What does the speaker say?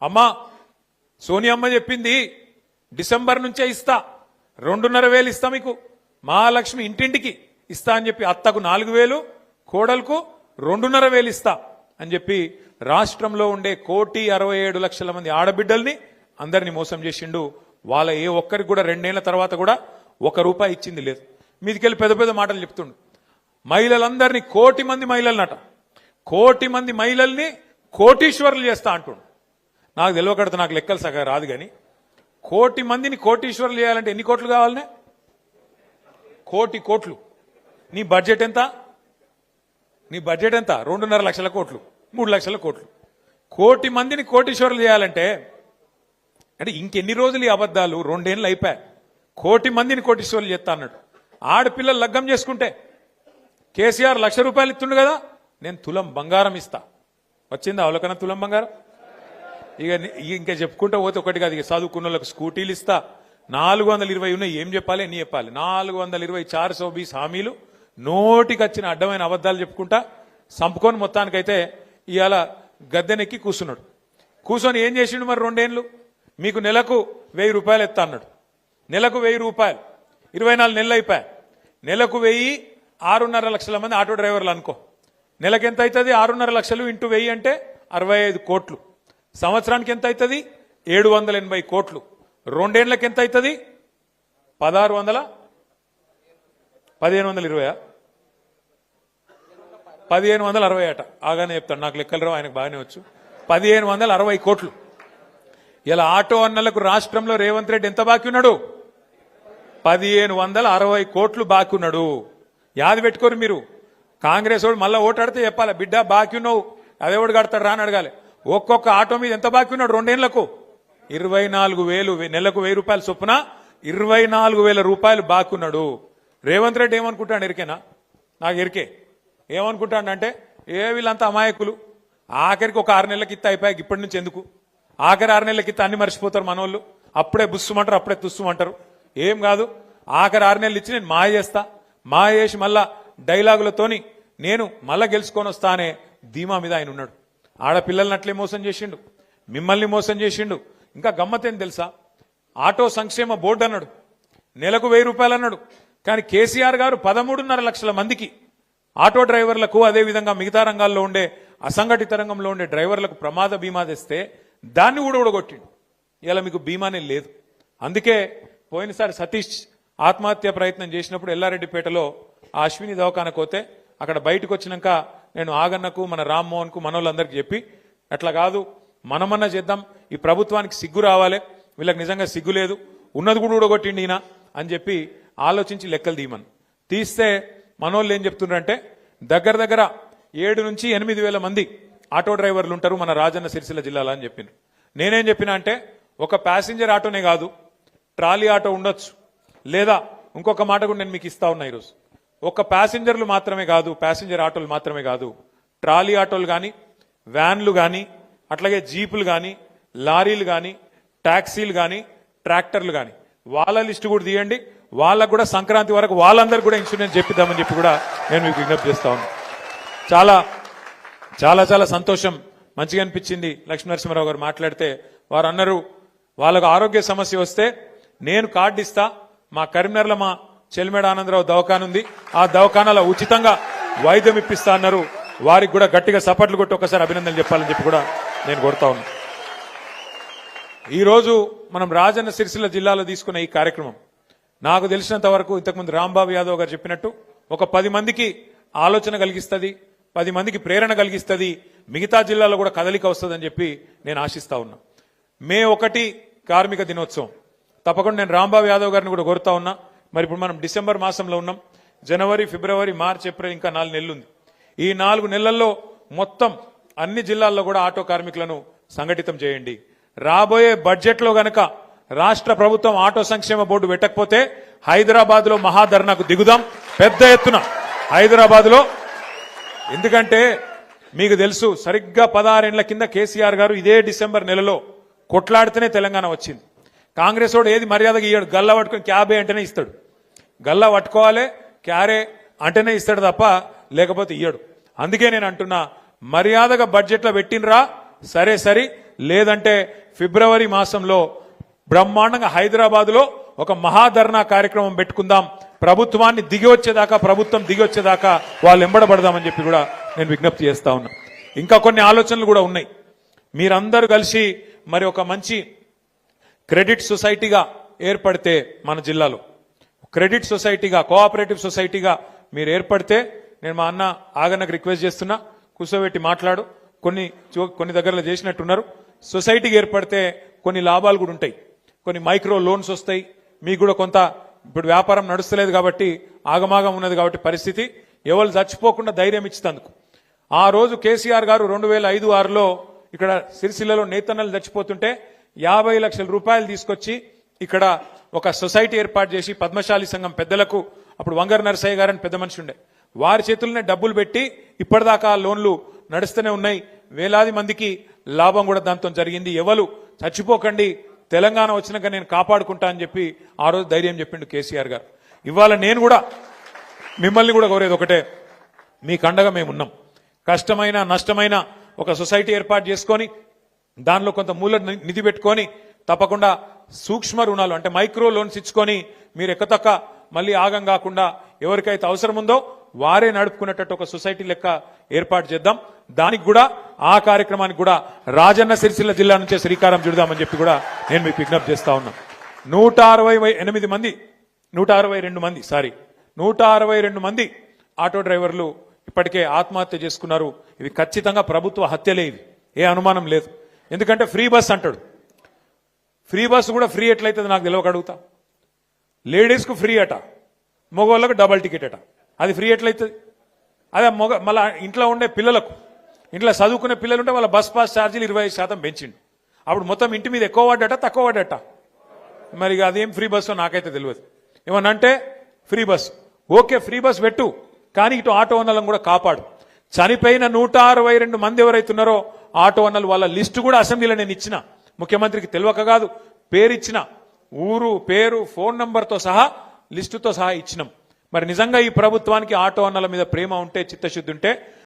అమ్మా సోనియమ్మ చెప్పింది డిసెంబర్ నుంచే ఇస్తా, 2,500 ఇస్తా, మీకు మహాలక్ష్మి ఇంటింటికి ఇస్తా అని చెప్పి అత్తకు 4,000, కోడలకు 2,500 ఇస్తా అని చెప్పి రాష్ట్రంలో ఉండే 1,67,00,000 మంది ఆడబిడ్డల్ని అందరినీ మోసం చేసిండు. వాళ్ళ ఏ ఒక్కరికి కూడా 2 ఏళ్ల తర్వాత కూడా ₹1 ఇచ్చింది లేదు. మీదికెళ్ళి పెద్ద పెద్ద మాటలు చెప్తుండు. మహిళలందరినీ 1,00,000 మంది మహిళలనట, 1,00,000 మంది మహిళల్ని కోటీశ్వరులు చేస్తా అంటుండు. నాకు తెలియకడతా, నాకు లెక్కలు సగం రాదు, కానీ 1,00,000 మందిని కోటీశ్వరులు చేయాలంటే ఎన్ని కోట్లు కావాలనే? 1,00,00,000 కోట్లు. నీ బడ్జెట్ ఎంత? నీ బడ్జెట్ ఎంత? 2.5 లక్షల కోట్లు, 3 లక్షల కోట్లు. 1,00,000 మందిని కోటీశ్వరులు చేయాలంటే అంటే ఇంకెన్ని రోజులు ఈ అబద్ధాలు? 2 ఏళ్ళు అయిపోయాయి. 1,00,000 మందిని కోటీశ్వరులు చేస్తా అన్నాడు. ఆడపిల్లలు లగ్గం చేసుకుంటే కేసీఆర్ ₹1,00,000 ఇస్తుండు కదా, నేను తులం బంగారం ఇస్తా. వచ్చిందా అవలకన తులం బంగారం? ఇంకా చెప్పుకుంటూ పోతే ఒకటి కాదు. ఇక చదువుకున్న వాళ్ళకి స్కూటీలు ఇస్తా, 420 ఉన్నాయి. ఏం చెప్పాలి? ఎన్ని చెప్పాలి? 420 420 హామీలు, నోటికి వచ్చిన అడ్డమైన అబద్ధాలు చెప్పుకుంటా సంపుకొని మొత్తానికైతే ఇవాళ గద్దెనెక్కి కూర్చున్నాడు. కూర్చొని ఏం చేసిండు మరి? 2 ఏళ్ళు మీకు నెలకు ₹1,000 ఎత్తా అన్నాడు. నెలకు ₹1,000, 24 నెలలు అయిపోయాయి. నెలకు 1,000, 6.5 లక్షల మంది ఆటో డ్రైవర్లు అనుకో. నెలకు ఎంత అవుతుంది? 6.5 లక్షలు ఇంటూ 1000 అంటే 65 కోట్లు. సంవత్సరానికి ఎంత అవుతుంది? 780 కోట్లు. 2 ఏళ్లకి ఎంత అవుతుంది? 1,600, 1,520, 1,560 అట. ఆగానే చెప్తాడు, నాకు లెక్కలు రావు, ఆయనకు బాగానే వచ్చు. 1,560 కోట్లు. ఇలా ఆటో అన్నలకు రాష్ట్రంలో రేవంత్ రెడ్డి ఎంత బాకీ ఉన్నాడు? 1,560 కోట్లు బాకీ ఉన్నాడు. యాది పెట్టుకోరు మీరు. కాంగ్రెస్ వాడు మళ్ళీ ఓటాడితే చెప్పాలి, బిడ్డ బాకీ ఉన్నావు, అదేవాడు కడతాడు రా అని అడగాలి. ఒక్కొక్క ఆటో మీద ఎంత బాకీ ఉన్నాడు? 2 ఏళ్లకు 24,000, నెలకు ₹1,000 చొప్పున 24,000 రూపాయలు బాకీ ఉన్నాడు. రేవంత్ రెడ్డి ఏమనుకుంటాడు ఎరికేనా? నాకు ఎరికే. ఏమనుకుంటాడంటే వీళ్ళంతా అమాయకులు, ఆఖరికి ఒక 6 నెలలకి ఇత్త అయిపోయాక ఇప్పటి నుంచి ఎందుకు, ఆఖరి 6 నెలలకి ఇత్త అన్ని మర్చిపోతారు మనోళ్ళు. అప్పుడే బుస్సుమంటారు, అప్పుడే తుస్సుమంటారు. ఏం కాదు, ఆఖరి 6 నెలలు ఇచ్చి నేను మాయ చేస్తా, మాయ చేసి మళ్ళా డైలాగులతోని నేను మళ్ళా గెలుచుకొని వస్తా అనే ధీమా మీద ఆయన ఉన్నాడు. ఆడపిల్లల్ని అట్లే మోసం చేసిండు, మిమ్మల్ని మోసం చేసిండు. ఇంకా గమ్మతేం తెలుసా? ఆటో సంక్షేమ బోర్డు అన్నాడు, నెలకు ₹1,000 అన్నాడు. కానీ కేసీఆర్ గారు 13.5 లక్షల మందికి ఆటో డ్రైవర్లకు, అదేవిధంగా మిగతా రంగాల్లో ఉండే అసంఘటిత రంగంలో ఉండే డ్రైవర్లకు ప్రమాద బీమా తెస్తే దాన్ని కూడా ఊడగొట్టిండు. ఇలా మీకు బీమానే లేదు. అందుకే పోయినసారి సతీష్ ఆత్మహత్య ప్రయత్నం చేసినప్పుడు ఎల్లారెడ్డిపేటలో ఆ అశ్విని దవాఖానకు పోతే అక్కడ బయటకు వచ్చినాక నేను ఆగన్నకు, మన రామ్మోహన్కు, మనోళ్ళందరికీ చెప్పి అట్లా కాదు, మనమన్నా చేద్దాం, ఈ ప్రభుత్వానికి సిగ్గు రావాలి, వీళ్ళకి నిజంగా సిగ్గు లేదు, ఉన్నది కూడా ఊడగొట్టిండి ఈయన అని చెప్పి ఆలోచించి లెక్కలు తీయమని తీస్తే మనోళ్ళు ఏం చెప్తున్నారంటే దగ్గర దగ్గర 7 నుంచి 8 వేల మంది ఆటో డ్రైవర్లు ఉంటారు మన రాజన్న సిరిసిల్ల జిల్లాలో అని చెప్పిండ్రు. నేనేం చెప్పినా అంటే ఒక ప్యాసింజర్ ఆటోనే కాదు, ట్రాలీ ఆటో ఉండొచ్చు, లేదా ఇంకొక మాట కూడా నేను మీకు ఇస్తా ఉన్నా ఈరోజు. ఒక ప్యాసింజర్లు మాత్రమే కాదు, ప్యాసింజర్ ఆటోలు మాత్రమే కాదు, ట్రాలీ ఆటోలు కానీ, వ్యాన్లు కానీ, అట్లాగే జీపులు కానీ, లారీలు కానీ, ట్యాక్సీలు కానీ, ట్రాక్టర్లు కానీ, వాళ్ళ లిస్టు కూడా తీయండి. వాళ్ళకు కూడా సంక్రాంతి వరకు వాళ్ళందరూ కూడా ఇన్సూరెన్స్ చెప్పిద్దామని చెప్పి కూడా నేను మీకు విజ్ఞప్తి చేస్తా ఉన్నాను. చాలా చాలా చాలా సంతోషం, మంచిగా అనిపించింది. లక్ష్మీనరసింహారావు గారు మాట్లాడితే వారు అన్నారు, వాళ్ళకు ఆరోగ్య సమస్య వస్తే నేను కార్డు ఇస్తా, మా కరీంనగర్లో మా చెల్మేడ ఆనందరావు దవాఖాన ఉంది, ఆ దవాఖానాలో ఉచితంగా వైద్యం ఇప్పిస్తా అన్నారు. వారికి కూడా గట్టిగా సపట్లు కొట్టి ఒకసారి అభినందనలు చెప్పాలని చెప్పి కూడా నేను కోరుతా ఉన్నా. ఈరోజు మనం రాజన్న సిరిసిల్ల జిల్లాలో తీసుకున్న ఈ కార్యక్రమం నాకు తెలిసినంత వరకు ఇంతకుముందు రాంబాబు యాదవ్ గారు చెప్పినట్టు ఒక 10 మందికి ఆలోచన కలిగిస్తుంది, 10 మందికి ప్రేరణ కలిగిస్తుంది, మిగతా జిల్లాలో కూడా కదలిక వస్తుందని చెప్పి నేను ఆశిస్తా ఉన్నా. మే 1 కార్మిక దినోత్సవం తప్పకుండా నేను రాంబాబు యాదవ్ గారిని కూడా కోరుతా ఉన్నా. మరి ఇప్పుడు మనం డిసెంబర్ మాసంలో ఉన్నాం, జనవరి, ఫిబ్రవరి, మార్చి, ఏప్రిల్ ఇంకా 4 నెలలు ఉంది. ఈ 4 నెలల్లో మొత్తం అన్ని జిల్లాల్లో కూడా ఆటో కార్మికులను సంఘటితం చేయండి. రాబోయే బడ్జెట్లో గనక రాష్ట్ర ప్రభుత్వం ఆటో సంక్షేమ బోర్డు పెట్టకపోతే హైదరాబాద్ లో మహాధర్నాకు దిగుదాం పెద్ద ఎత్తున హైదరాబాద్ లో. ఎందుకంటే మీకు తెలుసు, సరిగ్గా 16 ఏళ్ల కింద కేసీఆర్ గారు ఇదే డిసెంబర్ నెలలో కొట్లాడితేనే తెలంగాణ వచ్చింది. కాంగ్రెస్ వాడు ఏది మర్యాదగా ఇయ్యాడు, గల్లా పట్టుకుని క్యాబే అంటేనే ఇస్తాడు, గల్లా పట్టుకోవాలి క్యారే అంటేనే ఇస్తాడు తప్ప లేకపోతే ఇయ్యడు. అందుకే నేను అంటున్నా, మర్యాదగా బడ్జెట్లో పెట్టినరా సరే సరి, లేదంటే ఫిబ్రవరి మాసంలో బ్రహ్మాండంగా హైదరాబాద్లో ఒక మహాధర్నా కార్యక్రమం పెట్టుకుందాం, ప్రభుత్వం దిగి వచ్చేదాకా వాళ్ళు ఎంబడబడదామని చెప్పి కూడా నేను విజ్ఞప్తి చేస్తా ఉన్నా. ఇంకా కొన్ని ఆలోచనలు కూడా ఉన్నాయి. మీరందరూ కలిసి మరి ఒక మంచి క్రెడిట్ సొసైటీగా ఏర్పడితే, మన జిల్లాలో క్రెడిట్ సొసైటీగా, కోఆపరేటివ్ సొసైటీగా మీరు ఏర్పడితే, నేను మా అన్న ఆగన్నకు రిక్వెస్ట్ చేస్తున్నా, కూర్చోబెట్టి మాట్లాడు. కొన్ని దగ్గరలో చేసినట్టున్నారు. సొసైటీకి ఏర్పడితే కొన్ని లాభాలు కూడా ఉంటాయి, కొన్ని మైక్రో లోన్స్ వస్తాయి. మీకు కూడా కొంత, ఇప్పుడు వ్యాపారం నడుస్తలేదు కాబట్టి ఆగమాగం ఉన్నది కాబట్టి పరిస్థితి, ఎవరు చచ్చిపోకుండా ధైర్యం ఇచ్చినందుకు. ఆ రోజు కేసీఆర్ గారు 2005-6లో ఇక్కడ సిరిసిల్లలో నేతన్నలు చచ్చిపోతుంటే 50 లక్షల రూపాయలు తీసుకొచ్చి ఇక్కడ ఒక సొసైటీ ఏర్పాటు చేసి, పద్మశాలి సంఘం పెద్దలకు, అప్పుడు వంగర్ నరసయ్య గారని పెద్ద మనిషి ఉండే, వారి చేతుల్లోనే డబ్బులు పెట్టి ఇప్పటిదాకా లోన్లు నడుస్తూనే ఉన్నాయి. వేలాది మందికి లాభం కూడా దాంతో జరిగింది. ఎవరు చచ్చిపోకండి, తెలంగాణ వచ్చినాక నేను కాపాడుకుంటా అని చెప్పి ఆ రోజు ధైర్యం చెప్పిండు కేసీఆర్ గారు. ఇవాళ నేను కూడా మిమ్మల్ని కూడా కోరేది ఒకటే, మీకు అండగా మేమున్నాం. కష్టమైన నష్టమైన ఒక సొసైటీ ఏర్పాటు చేసుకొని దానిలో కొంత మూల నిధి పెట్టుకొని తప్పకుండా సూక్ష్మ రుణాలు అంటే మైక్రో లోన్స్ ఇచ్చుకొని మీరు ఎక్కతక్క మళ్ళీ ఆగం కాకుండా ఎవరికైతే అవసరం ఉందో వారే నడుపుకునేటట్టు ఒక సొసైటీ లెక్క ఏర్పాటు చేద్దాం. దానికి కూడా, ఆ కార్యక్రమానికి కూడా రాజన్న సిరిసిల్ల జిల్లా నుంచే శ్రీకారం చుడదామని చెప్పి కూడా నేను మీకు విజ్ఞప్తి చేస్తా ఉన్నా. 162 మంది ఆటో డ్రైవర్లు ఇప్పటికే ఆత్మహత్య చేసుకున్నారు. ఇవి ఖచ్చితంగా ప్రభుత్వ హత్యలే, ఇవి ఏ అనుమానం లేదు. ఎందుకంటే ఫ్రీ బస్ అంటాడు, ఫ్రీ బస్ కూడా ఫ్రీ ఎట్లయితుంది నాకు తెలియక అడుగుతా. లేడీస్కు ఫ్రీ అట, మగవాళ్ళకు డబల్ టికెట్ అట, అది ఫ్రీ ఎట్లయితుంది? అదే మళ్ళా ఇంట్లో ఉండే పిల్లలకు, ఇంట్లో చదువుకునే పిల్లలు ఉంటే వాళ్ళ బస్ పాస్ ఛార్జీలు 25% పెంచిండు. అప్పుడు మొత్తం ఇంటి మీద ఎక్కువ పడ్డట తక్కువ పడ్డట, మరి అదేం ఫ్రీ బస్సు నాకైతే తెలియదు. ఏమనంటే free bus okay, free bus పెట్టు, కానీ ఇటు ఆటో ఓనర్లను కూడా కాపాడు. చనిపోయిన 162 మంది ఎవరైతున్నారో ఆటో ఓనర్లు వాళ్ళ లిస్టు కూడా అసెంబ్లీలో నేను ఇచ్చిన, ముఖ్యమంత్రికి తెలియక కాదు, పేరు ఇచ్చిన, ఊరు పేరు ఫోన్ నంబర్తో సహా లిస్టుతో సహా ఇచ్చినాం. మరి నిజంగా ఈ ప్రభుత్వానికి ఆటో ఓనర్ల మీద ప్రేమ ఉంటే, చిత్తశుద్ధి ఉంటే